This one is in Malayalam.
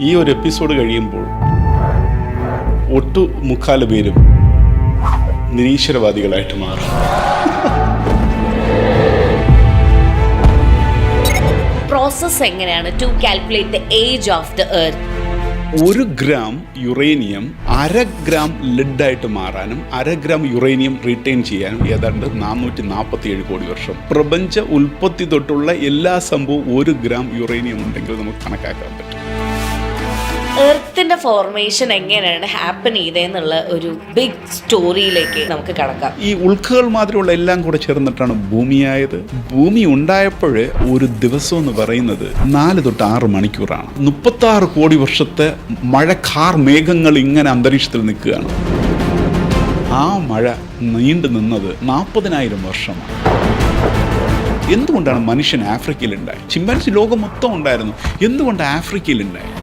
ഈ ഒരു എപ്പിസോഡ് കഴിയുമ്പോൾ മുക്കാൽ പേരും നിരീശ്വരവാദികളായിട്ട് മാറും. പ്രോസസ് എങ്ങനെയാണ് to calculate the age of the earth? 1 gram uranium 1/2 gram ലെഡായിട്ട് മാറാനും 1/2 ഗ്രാം യുറേനിയം റീറ്റെയിൻ ചെയ്യാനും ഏതാണ്ട് 447 കോടി വർഷം. പ്രപഞ്ച ഉൽപ്പത്തി തൊട്ടുള്ള എല്ലാ സംഭവവും 1 ഗ്രാം യുറേനിയം ഉണ്ടെങ്കിൽ നമുക്ക് കണക്കാക്കാൻ പറ്റും. എർത്തിന്റെ ഫോർമേഷൻ എങ്ങനെയാണ് ഹാപ്പൻ ചെയ്തതെന്നുള്ള ഒരു ബിഗ് സ്റ്റോറിയിലേക്ക് നമുക്ക് കടക്കാം. ഈ ഉൽക്കകൾ മാതിരിയുള്ള എല്ലാം കൂടെ ചേർന്നിട്ടാണ് ഭൂമിയായത്. ഭൂമി ഉണ്ടായപ്പോൾ ഒരു ദിവസം എന്ന് പറയുന്നത് 4 തൊട്ട് 6 മണിക്കൂറാണ്. 36 കോടി വർഷത്തെ മഴക്കാർ മേഘങ്ങൾ ഇങ്ങനെ അന്തരീക്ഷത്തിൽ നിൽക്കുകയാണ്. ആ മഴ നീണ്ടു നിന്നത് 40,000 വർഷമാണ്. എന്തുകൊണ്ടാണ് മനുഷ്യൻ ആഫ്രിക്കയിലുണ്ടായി? ചിമ്പാൻസി ലോകം മൊത്തം ഉണ്ടായിരുന്നു. എന്തുകൊണ്ട് ആഫ്രിക്കയിലുണ്ടായി?